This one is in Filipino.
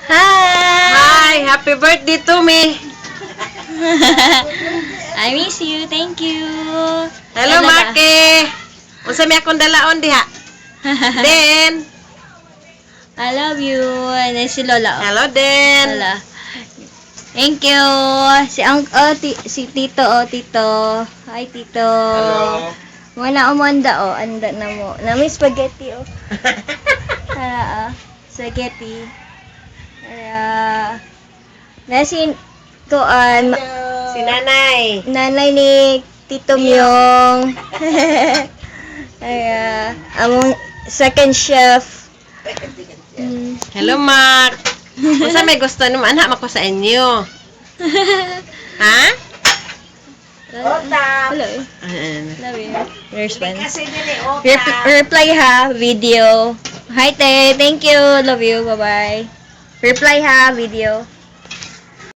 Hi! Happy birthday to me! I miss you. Thank you. Hello, Maki! Unsa mi akong dalaon diha? Den! I love you. And si Lola. Hello, Den! Lola. Thank you. Si Tito, Tito. Hi, Tito. Hello. Wala umanda, anda na mo. Nami spaghetti, spaghetti. Nasin tuan, Si Nanay! nanay ni Tito Myong. Among second chef. Hello, Mark! Unsa may gusto nimo anak mako sa inyo? Ha? Hello. Ayan. Love you. Response. Kasi dili o Reply ha, video. Hi, Te. Thank you. Love you. Bye-bye. Reply ha, video.